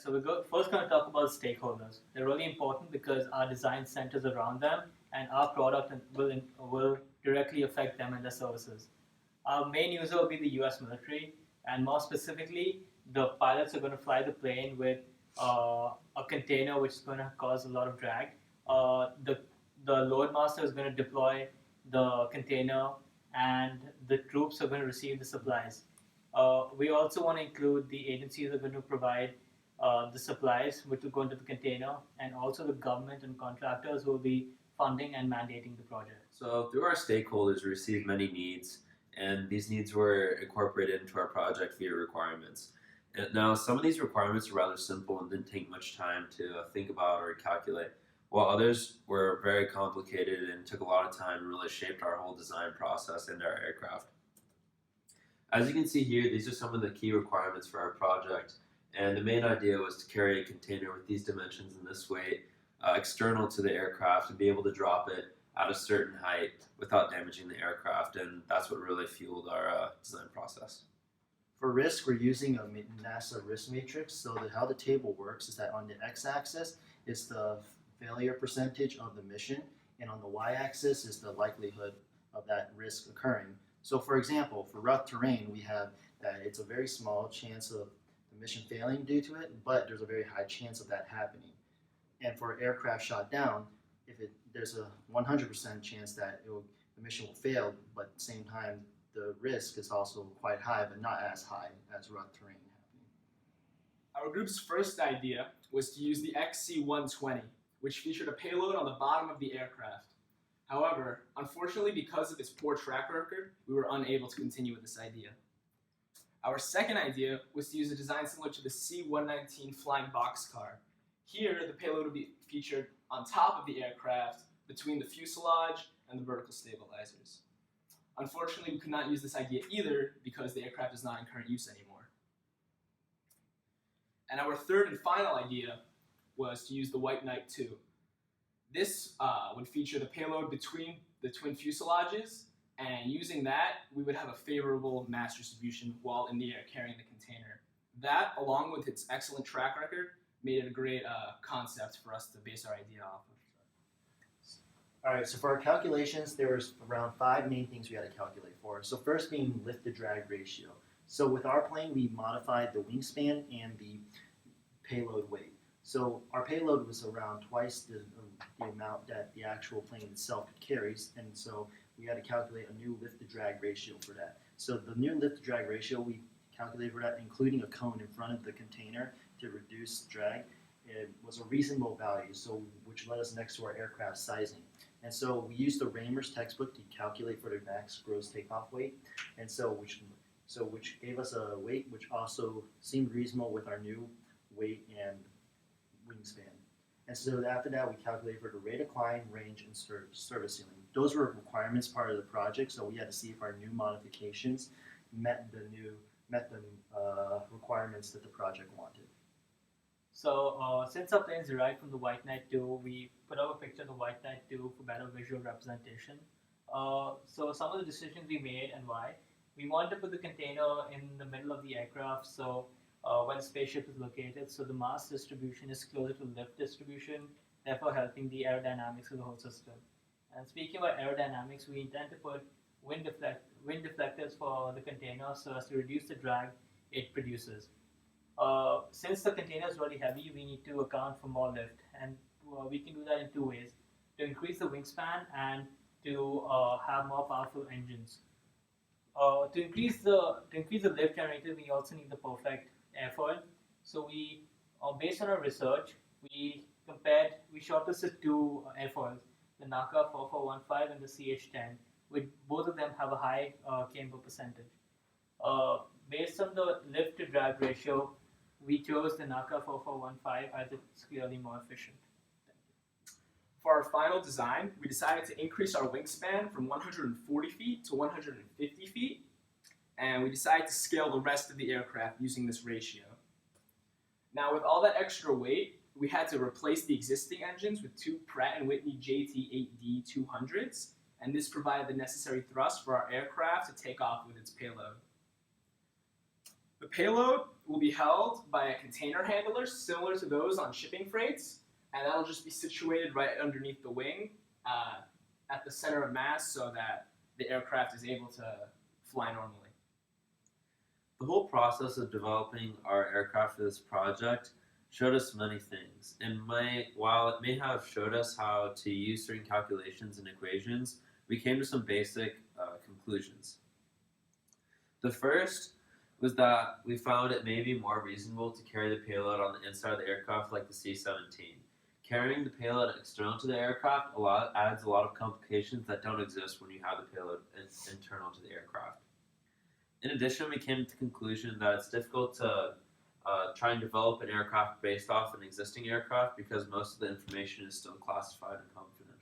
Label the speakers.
Speaker 1: So first going to talk about stakeholders. They're really important because our design centers around them, and our product will directly affect them and their services. Our main user will be the U.S. military, and more specifically, the pilots are going to fly the plane with a container which is going to cause a lot of drag. The load master is going to deploy the container, and the troops are going to receive the supplies. We also want to include the agencies that are going to provide the supplies which will go into the container, and also the government and contractors who will be funding and mandating the project.
Speaker 2: So through our stakeholders, we received many needs, and these needs were incorporated into our project via requirements. And now, some of these requirements are rather simple and didn't take much time to think about or calculate, while others were very complicated and took a lot of time and really shaped our whole design process and our aircraft. As you can see here, these are some of the key requirements for our project, and the main idea was to carry a container with these dimensions and this weight external to the aircraft and be able to drop it at a certain height without damaging the aircraft, and that's what really fueled our design process.
Speaker 3: For risk, we're using a NASA risk matrix. So how the table works is that on the x-axis is the failure percentage of the mission, and on the y-axis is the likelihood of that risk occurring. So for example, for rough terrain, we have that it's a very small chance of the mission failing due to it, but there's a very high chance of that happening. And for aircraft shot down, there's a 100% chance that the mission will fail, but at the same time, the risk is also quite high, but not as high as rough terrain happening.
Speaker 4: Our group's first idea was to use the XC-120, which featured a payload on the bottom of the aircraft. However, unfortunately, because of its poor track record, we were unable to continue with this idea. Our second idea was to use a design similar to the C-119 flying boxcar. Here, the payload would be featured on top of the aircraft between the fuselage and the vertical stabilizers. Unfortunately, we could not use this idea either because the aircraft is not in current use anymore. And our third and final idea was to use the White Knight 2. This would feature the payload between the twin fuselages, and using that, we would have a favorable mass distribution while in the air carrying the container. That, along with its excellent track record, made it a great concept for us to base our idea off of.
Speaker 3: All right, so for our calculations, there was around 5 main things we had to calculate for. So first being lift-to-drag ratio. So with our plane, we modified the wingspan and the payload weight. So our payload was around twice the amount that the actual plane itself carries, and so we had to calculate a new lift-to-drag ratio for that. So the new lift-to-drag ratio, we calculated for that, including a cone in front of the container to reduce drag. It was a reasonable value, which led us next to our aircraft sizing. And so we used the Raymer's textbook to calculate for the max gross takeoff weight, and which gave us a weight which also seemed reasonable with our new weight and wingspan. And so after that, we calculated for the rate of climb, range, and service ceiling. Those were requirements part of the project, so we had to see if our new modifications met the requirements that the project wanted.
Speaker 1: So since our plane is derived from the White Knight 2, we put up a picture of the White Knight 2 for better visual representation. So some of the decisions we made and why. We wanted to put the container in the middle of the aircraft, so where the spaceship is located, so the mass distribution is closer to lift distribution, therefore helping the aerodynamics of the whole system. And speaking about aerodynamics, we intend to put wind deflectors for the container so as to reduce the drag it produces. Since the container is really heavy, we need to account for more lift, and we can do that in 2 ways: to increase the wingspan and to have more powerful engines. To increase the lift generated, we also need the perfect airfoil. So we, based on our research, we shortlisted 2 airfoils, the NACA 4415 and the CH10, which both of them have a high camber percentage. Based on the lift to drag ratio, we chose the NACA 4415 as it's clearly more efficient.
Speaker 4: For our final design, we decided to increase our wingspan from 140 feet to 150 feet, and we decided to scale the rest of the aircraft using this ratio. Now, with all that extra weight, we had to replace the existing engines with 2 Pratt & Whitney JT8D 200s, and this provided the necessary thrust for our aircraft to take off with its payload. The payload will be held by a container handler similar to those on shipping freights, and that'll just be situated right underneath the wing at the center of mass so that the aircraft is able to fly normally.
Speaker 2: The whole process of developing our aircraft for this project showed us many things, and while it may have showed us how to use certain calculations and equations, we came to some basic conclusions. The first was that we found it may be more reasonable to carry the payload on the inside of the aircraft like the C-17. Carrying the payload external to the aircraft adds a lot of complications that don't exist when you have the payload internal to the aircraft. In addition, we came to the conclusion that it's difficult to try and develop an aircraft based off an existing aircraft because most of the information is still classified and confidential.